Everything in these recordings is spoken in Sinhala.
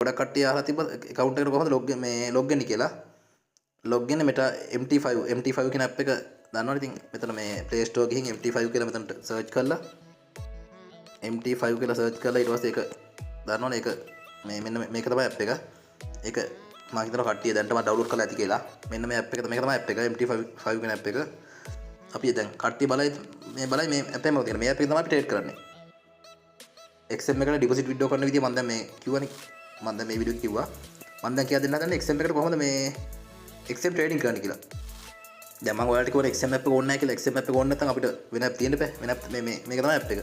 ගොඩක් කට්ටිය අහලා තිබ්බ account එකට කොහොමද log වෙන්නේ කියලා. log වෙන්නේ මෙට MT5 කියන app එක දන්නවනේ. ඉතින් මෙතන මේ Play Store ගිහින් MT5 කියලා මෙතනට search කරලා MT5 කියලා search කරලා ඊට පස්සේ ඒක දන්නවනේ ඒක මෙන්න මේක තමයි app එක. ඒක මම හිතනවා කට්ටිය දැන්ටම download කරලා ඇති කියලා. මෙන්න මේ app එක මේක තමයි app එක MT5 කියන app එක. අපි දැන් කට්ටිය බලයි මේ app එක මොකද කියන්නේ. මේ app එක තමයි අපි trade කරන්නේ. XM එකට deposit withdraw කරන විදිය මම දැන් මේ කිව්වනේ. මම දැන් මේ වීඩියෝ කිව්වා. මම දැන් කියලා දෙන්න හදන්නේ XM එකට කොහොමද මේ XM trading කරන්න කියලා. දැන් මම ඔයාලට කිව්වනේ XM app එක ඕනේ නැහැ කියලා. XM app එක ඕනේ නැත්නම් අපිට වෙන app තියෙන්න බෑ. වෙන app මේක තමයි app එක.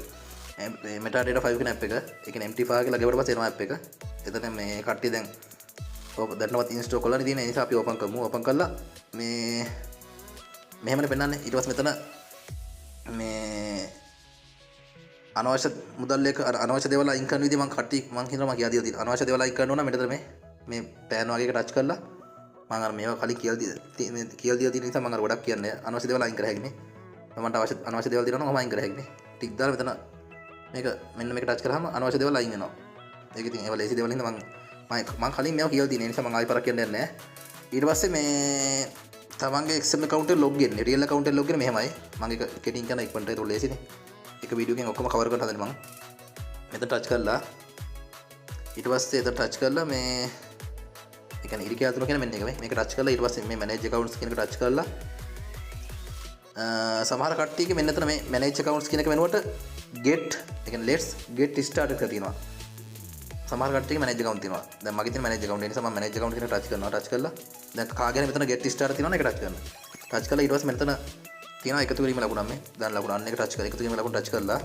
මේ Metadata 5 කියන app එක. ඒ කියන්නේ MT5 කියලා ගෙවට පස්සේ එනවා app එක. එතන මේ කට්ටිය දැන් දැන්වත් ඉන්ස්ටෝල් කරලා තියෙන නිසා අපි ඕපන් කරමු. ඕපන් කරලා මේ මෙහෙමනේ පෙන්නන්නේ. ඊට පස්සේ මෙතන මේ අනවශ්‍ය මුදල් එක අනවශ්‍ය දේවල් අයින් කරන විදිහ මම හිතනවා මම කියලා දීලා තියෙනවා. අනවශ්‍ය දේවල් අයින් කරනවා නම් මෙතන මේ පෑන් වගේ එක ටච් කරලා මම අර මේවා කලින් කියලා දීලා තියෙන නිසා මම අර ගොඩක් කියන්නේ අනවශ්‍ය දේවල් අයින් කර හැකිනේ. මමට අනවශ්‍ය දේවල් දිනනවා මම අයින් කර හැකිනේ. ටික් දාලා මෙතන මේක මෙන්න මේක ටච් කරාම අනවශ්‍ය දේවල් අයින් වෙනවා. ඒක ඉතින් ඒවා ලේසි දේවල් හින්දා මම කලින් මේවා කියලා තියෙන නිසා මම ආයෙ පරක් කියන්නේ නැහැ. ඊට පස්සේ මේ තමන්ගේ XM account එක log වෙන්නේ. real account එක log වෙන්නේ මෙහෙමයි. මම ඒක කෙටින් කරන ඉක්මනට ඒක ලේසිනේ. එක වීඩියෝ එකෙන් ඔක්කොම කවර් කරලා හදන්නේ මම. මෙතන ටච් කරලා ඊට පස්සේ එතන ටච් කරලා මේ ඒ කියන්නේ ඉරිකේ අතුන කියන මෙන්න එක මේක ටච් කරලා ඊට පස්සේ මේ manage accounts කියන එක ටච් කරලා සමහර කට්ටියගේ මෙන්න එතන මේ manage accounts කියන එක වෙනුවට get ඒ කියන්නේ let's get started කියලා තියෙනවා. සමහර කට්ටියගේ manage account තියෙනවා. දැන් මගේ තියෙන manage account ඒ නිසා මම manage account කියන එක ටච් කරනවා. ටච් කරලා දැන් කාගෙන මෙතන get started තියෙනවා ඒක ටච් කරනවා. ටච් කරලා ඊට පස්සේ මෙතන තියෙනවා එකතු කිරීම ලකුණක් මේ. දැන් ලකුණ අන්න එක ටච් කරලා එකතු කිරීම ලකුණ ටච් කරලා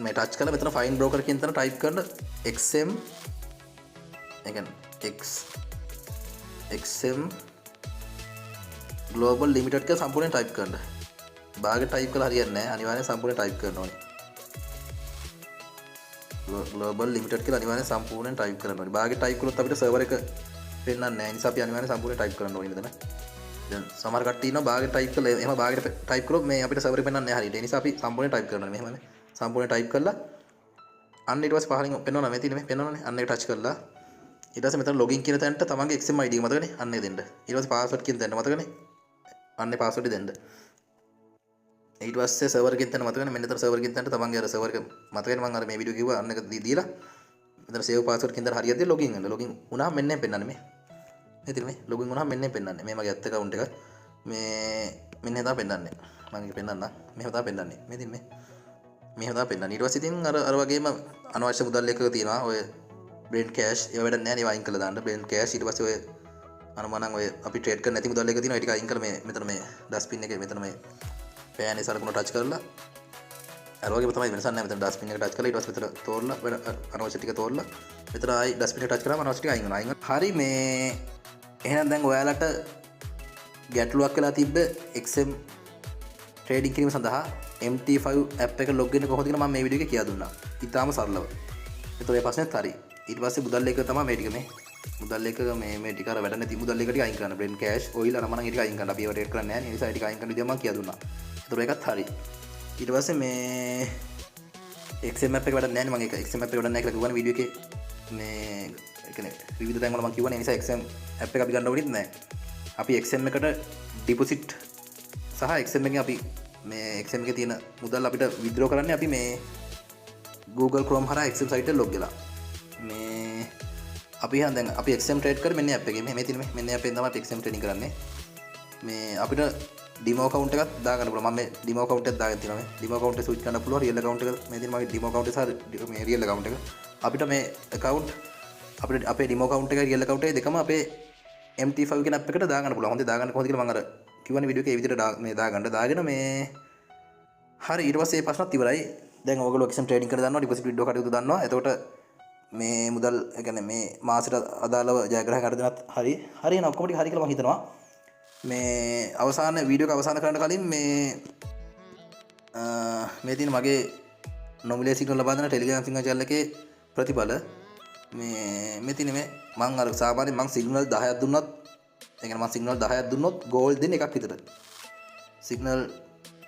මේ ටච් කරලා මෙතන find broker කියන තැන type කරන XM ඒ කියන්නේ XM Global Limited කියලා සම්පූර්ණයෙන් type කරන්න. භාගෙ type කරලා හරියන්නේ නැහැ. අනිවාර්යෙන් සම්පූර්ණයෙන් type කරන්න ඕනේ. Global Limited කියලා අනිවාර්යෙන් සම්පූර්ණයෙන් type කරන්න ඕනේ. භාගෙ type කළොත් අපිට server එක පෙන්නන්නේ නැහැ. ඒ නිසා අපි අනිවාර්යෙන් සම්පූර්ණයෙන් type කරන්න ඕනේ මෙතන. දැන් සමහර කට්ටිය ඉන්නවා භාගෙ type කරලා එහෙම භාගෙට type කරොත් මේ අපිට server එක පෙන්නන්නේ නැහැ හරියට. ඒ නිසා අපි සම්පූර්ණයෙන් type කරන්න ඕනේ. මෙහෙම සම්පූර්ණයෙන් type කරලා අන්න ඊට පස්සේ පහලින් පෙන්නනවා මේ තියෙන මේ පෙන්නනවානේ. අන්න ඒක touch කරලා ඊට පස්සේ මෙතන login කියන තැනට තමන්ගේ XM ID එක මතකනේ. අන්න ඒක දෙන්න. ඊට පස්සේ password කියන තැන මතකනේ. අන්නේ password දෙන්න. ඊට පස්සේ server එකෙන් තැන මතකනේ. මෙන්න එතන server එකෙන් තැනට තමන්ගේ අර server එක මතකනේ මම අර මේ වීඩියෝ කිව්වා අන්න එක දීලා මෙතන save password කියන තැන හරියට දී login වෙන්න. login වුණාම මෙන්න පෙන්නන්නේ මේ. මේ තියෙන මේ login වුණාම මෙන්න පෙන්නන්නේ. මේ මගේ account එක මේ මෙන්න තමයි පෙන්නන්නේ. මම ඒක පෙන්නන්නම්. මෙහෙම තමයි පෙන්නන්නේ. මේ තියෙන මේ මෙහෙම තමයි පෙන්නන්නේ. ඊට පස්සේ ඉතින් අර වගේම අනවශ්‍ය මුදල් එකක තියෙනවා. ඔය brain cash ඒවා වැඩක් නැහැ නේ. ඒවා අයින් කරලා දාන්න. brain cash ඊට පස්සේ ඔය අනමනම් ඔය අපි ට්‍රේඩ් කරන නැති මුදල් එක තියෙනවා. ඒ ටික අයින් කරලා මේ මෙතන මේ dustbin එකේ මෙතන මේ පෑන් එක සලකුණ ටච් කරලා අර වගේම තමයි වෙනසක් නැහැ. මෙතන dustbin එක ටච් කරලා ඊට පස්සේ මෙතන තෝරලා අනවශ්‍ය ටික තෝරලා මෙතන ආයි dustbin එක ටච් කරාම අනවශ්‍ය ටික අයින් වෙනවා. හරි මේ එහෙනම් දැන් ඔයාලට ගැටලුවක් වෙලා තිබ්බ XM ට්‍රේඩින් කිරීම සඳහා MT5 app එක log වෙන්න කොහොමද කියලා මම මේ වීඩියෝ එකේ කියලා දුන්නා. ඉතාලම සරලව. ඒතකොට මේ ප්‍රශ්නේත් හරි. ඊට පස්සේ මුදල් එක තමයි මේ ටික මේ. මුදල් එක මේ ටික අර වැඩ නැති මුදල් එක ටික අයින් කරන්න. brain cash oil අර මම නම් ඒ ටික අයින් කරන්න. අපි ඒවා ට්‍රේඩ් කරන්නේ නැහැ. ඒ නිසා ඒ ටික අයින් කරන්න විදිය මම කියලා දුන්නා. ඒතකොට ඒකත් හරි. ඊට පස්සේ මේ XM app එක වැඩක් නැහැ නේ මම ඒක XM app එක වැඩක් නැහැ කියලා කිව්වනේ වීඩියෝ එකේ මේ ඒ කියන්නේ විවිධ තැන් වල මම කිව්වනේ. ඒ නිසා XM app එක අපි ගන්න ඕනෙත් නැහැ. අපි XM එකට deposit සහ XM එකෙන් අපි මේ XM එකේ තියෙන මුදල් අපිට withdraw කරන්නේ අපි මේ Google Chrome හරහා XM site එක log වෙලා. මේ අපි දැන් අපි XM trade කරේ මෙන්න app එකේ. මේ තියෙන මෙන්න app එකෙන් තමයි අපි XM trading කරන්නේ. මේ අපිට demo account එකක් දාගන්න පුළුවන්. මම මේ demo account එකක් දාගෙන තියෙනවා මේ. demo account එක switch කරන්න පුළුවන්. real account එක මේ තියෙන මගේ demo account එක සහ මේ real account එක. අපිට මේ account අපිට අපේ demo account එකයි real account එකයි දෙකම අපේ MT5 කියන app එකට දාගන්න පුළුවන්. හොඳේ දාගන්න කොහොමද කියලා මම අර කිව්වනේ වීඩියෝ එකේ ඒ විදිහට මේ දාගෙන මේ හරි ඊට පස්සේ මේ ප්‍රශ්නත් ඉවරයි. දැන් ඔයගොල්ලෝ XM trading කරලා දන්නවා deposit withdraw කටයුතු දන්නවා. එතකොට මේ මුදල් ඒ කියන්නේ මේ මාසෙට අදාළව ජයග්‍රහණ කර දෙනත් හරි එන ඔක්කොම ටික හරි කියලා මම හිතනවා. මේ අවසාන වීඩියෝ එක අවසන් කරන්න කලින් මේ තියෙන මගේ නොමිලේ සිග්නල් ලබා දෙන Telegram සිංහල channel එකේ ප්‍රතිඵල මේ තියෙන මේ මම අර සාමාන්‍යයෙන් මම සිග්නල් 10ක් දුන්නත් ඒ කියන්නේ මම සිග්නල් 10ක් දුන්නොත් ගෝල් දෙන්නේ එකක් විතර. සිග්නල්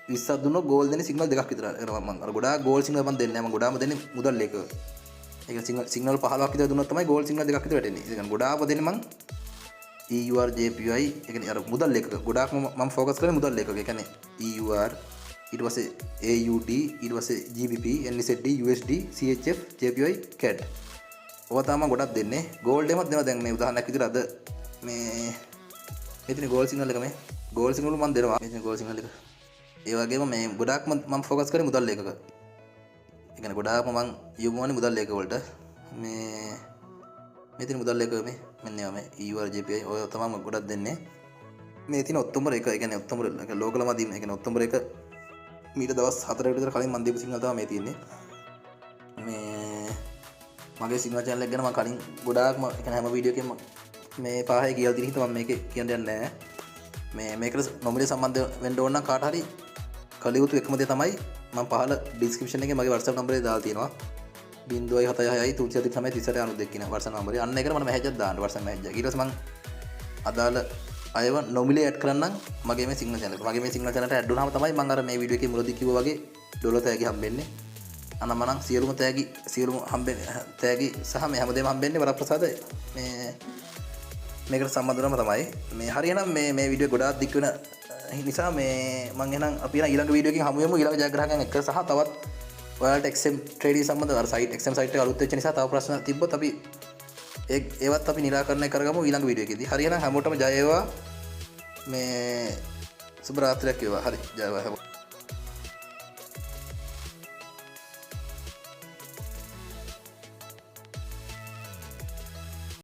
20ක් දුන්නොත් ගෝල් දෙන්නේ සිග්නල් දෙකක් විතර. මම අර ගොඩාක් ගෝල් සිග්නල් මම දෙන්නේ නැහැ. මම ගොඩාම දෙන්නේ මුදල් එක. ඒක සිගනල් 15ක් විතර දුන්නොත් තමයි ගෝල් සිගනල් දෙකක් විතර වැටෙන්නේ. ඒක ගොඩාක් දෙන්නේ මං EUR JPY ඒ කියන්නේ අර මුදල් ලේඛක ගොඩාක් මම ෆෝකස් කරන්නේ මුදල් ලේඛක. ඒ කියන්නේ EUR ඊට පස්සේ AUD ඊට පස්සේ GBP NZD USD CHF JPY CAD ඔවා තමයි ගොඩක් දෙන්නේ. ගෝල්ඩ් එකමත් දෙනවා දැන් මේ උදාහරණයක් විදිහට අද මේ මෙතන ගෝල් සිගනල් එක මේ ගෝල් සිගනල් මම දෙනවා. මෙතන ගෝල් සිගනල් එක. ඒ වගේම මේ ගොඩාක්ම මම ෆෝකස් කරේ මුදල් ලේඛක. ඒ කියන්නේ ගොඩාක්ම මම යොමු වන්නේ මුදල් ලේඛක වලට. මේ මෙතන මුදල් ලේඛක මේ මෙන්න ඒවා මේ EUR JPY ඔය තමයි ගොඩක් දෙන්නේ. මේ තියෙන ඔක්තෝබර් 1 ඒ කියන්නේ ඔක්තෝබර් ලෝකල මදීම ඒ කියන්නේ ඔක්තෝබර් 1 මීට දවස් 4කට විතර කලින් මම දීපු සිගනල් තමයි මේ තියෙන්නේ. මේ මගේ සිගනල් channel එක ගැන මම කලින් ගොඩාක්ම ඒ කියන්නේ හැම වීඩියෝ එකෙම මේ පහේ කියලා දින හිතුවා මම මේකේ කියන්න යන්නේ නැහැ. මේකට නොමිලේ සම්බන්ධ වෙන්න ඕන නම් කාට හරි කළ යුතු එකම දේ තමයි මම පහල ඩිස්ක්‍රිප්ෂන් එකේ මගේ WhatsApp නම්බරේ දාලා තියෙනවා 076 339 3892 කියන WhatsApp නම්බරේ. අන්න ඒකට මට මැසේජ් එකක් දාන්න WhatsApp මැසේජ් එක. ඊට පස්සේ මම අදාළ අයව නොමිලේ ඇඩ් කරන්නම් මගේ මේ සිගනල් channel එක. මගේ මේ සිගනල් channel එකට ඇඩ් වුණාම තමයි මම අර මේ වීඩියෝ එකේ මුලදී කිව්වා වගේ ඩොලර් තෑගි හම්බෙන්නේ. අනම්මනම් සියලුම හම්බෙන්නේ තෑගි සහ මේ හැමදේම හම්බෙන්නේ වරප්‍රසාද මේකට සම්බන්ධ වුණාම තමයි. මේ හරියනම් මේ වීඩියෝ ගොඩාක් දික් වෙන නිසා මේ මම එහෙනම් අපි ඊළඟ වීඩියෝ එකකින් හමු වෙමු ඊළඟ ජයග්‍රහකයන් එක්ක සහ තවත් ඔයාලට XM trading සම්බන්ධ අර site XM site එක අලුත් වෙච්ච නිසා තව ප්‍රශ්න තිබ්බොත් අපි ඒවත් අපි නිරාකරණය කරගමු ඊළඟ වීඩියෝ එකේදී. හරියනම් හැමෝටම ජය වේවා. මේ සුබ රාත්‍රියක් වේවා. හරි ජය වේවා.